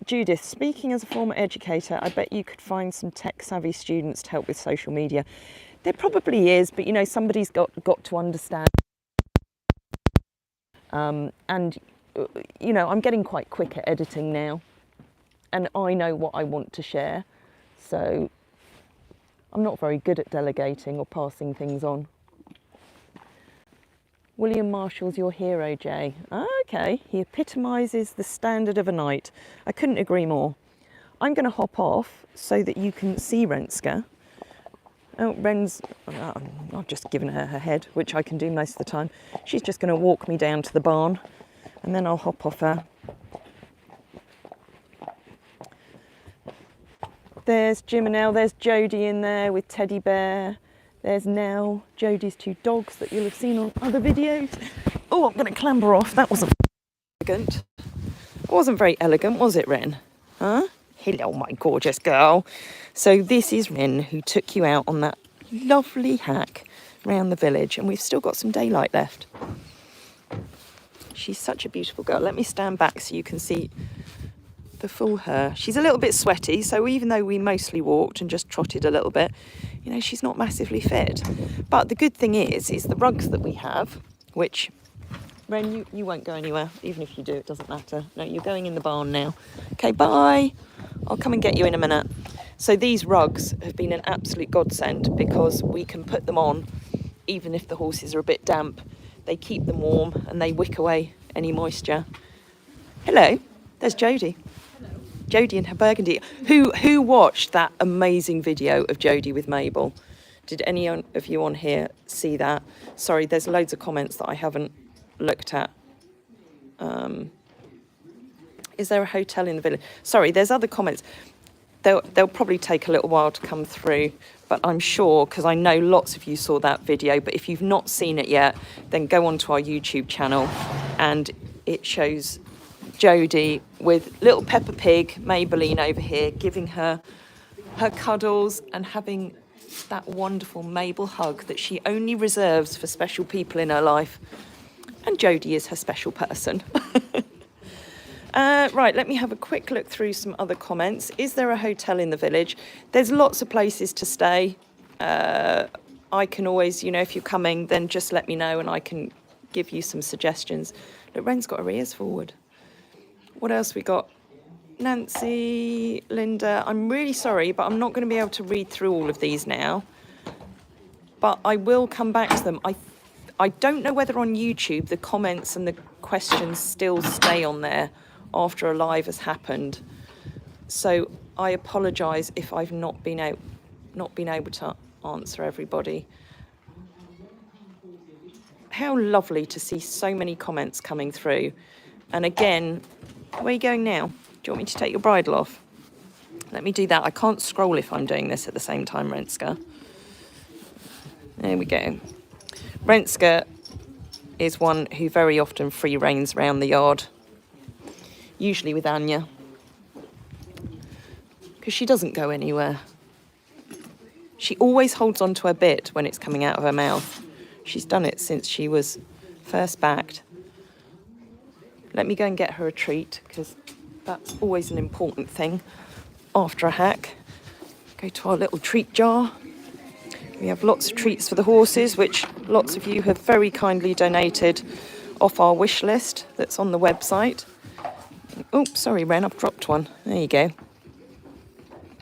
Judith, speaking as a former educator, I bet you could find some tech-savvy students to help with social media. There probably is, but you know, somebody's got to understand. And you know, I'm getting quite quick at editing now, and I know what I want to share, so I'm not very good at delegating or passing things on. William Marshall's your hero, Jay. Okay, he epitomises the standard of a knight. I couldn't agree more. I'm going to hop off so that you can see Renske. Oh, Ren's, I've just given her her head, which I can do most of the time. She's just going to walk me down to the barn, and then I'll hop off her. There's Jim and Elle. There's Jodie in there with Teddy Bear. There's Nell, Jodie's two dogs that you'll have seen on other videos. Oh, I'm going to clamber off. That wasn't elegant. It wasn't very elegant, was it, Ren? Huh? Hello, my gorgeous girl. So this is Ren, who took you out on that lovely hack round the village, and we've still got some daylight left. She's such a beautiful girl. Let me stand back so you can see the full her. She's a little bit sweaty, so even though we mostly walked and just trotted a little bit, you know, she's not massively fit. But the good thing is the rugs that we have, which Ren, you won't go anywhere. Even if you do, it doesn't matter. No, you're going in the barn now. Okay, bye. I'll come and get you in a minute. So these rugs have been an absolute godsend because we can put them on even if the horses are a bit damp. They keep them warm and they wick away any moisture. Hello, there's Jodie. Hello. Jodie and her burgundy. Who watched that amazing video of Jodie with Mabel? Did any of you on here see that? Sorry, there's loads of comments that I haven't looked at. Is there a hotel in the village? Sorry, there's other comments. They'll probably take a little while to come through, but I'm sure, because I know lots of you saw that video, but if you've not seen it yet, then go onto our YouTube channel and it shows Jodie with little Peppa Pig, Maybelline over here, giving her cuddles and having that wonderful Mabel hug that she only reserves for special people in her life. And Jodie is her special person. Right, let me have a quick look through some other comments. Is there a hotel in the village? There's lots of places to stay. I can always, if you're coming, then just let me know and I can give you some suggestions. Look, Ren's got her ears forward. What else we got? Nancy, Linda, I'm really sorry, but I'm not going to be able to read through all of these now. But I will come back to them. I don't know whether on YouTube the comments and the questions still stay on there after a live has happened. So I apologise if I've not been able to answer everybody. How lovely to see so many comments coming through. And again, where are you going now? Do you want me to take your bridle off? Let me do that. I can't scroll if I'm doing this at the same time, Renske. There we go. Renske is one who very often free reins round the yard, usually with Anya, because she doesn't go anywhere. She always holds on to her bit when it's coming out of her mouth. She's done it since she was first backed. Let me go and get her a treat, because that's always an important thing after a hack. Go to our little treat jar. We have lots of treats for the horses, which lots of you have very kindly donated off our wish list that's on the website. Oh, sorry, Ren, I've dropped one. There you go.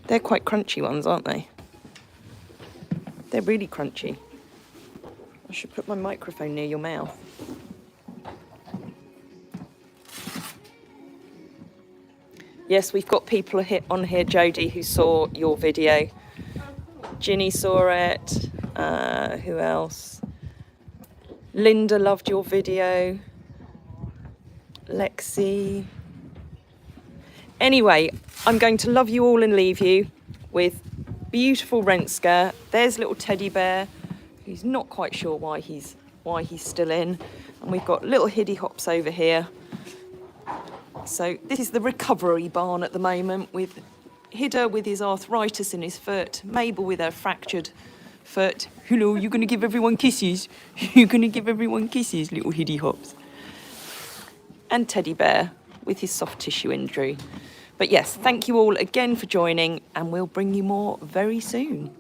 They're quite crunchy ones, aren't they? They're really crunchy. I should put my microphone near your mouth. Yes, we've got people on here, Jodie, who saw your video. Ginny saw it. Who else? Linda loved your video. Lexi. Anyway, I'm going to love you all and leave you with beautiful Renske. There's little teddy bear who's not quite sure why he's still in. And we've got little Hiddy Hops over here. So this is the recovery barn at the moment with Hidda with his arthritis in his foot, Mabel with her fractured foot. Hello, you're going to give everyone kisses? You're going to give everyone kisses, little Hiddy Hops. And Teddy Bear with his soft tissue injury. But yes, thank you all again for joining, and we'll bring you more very soon.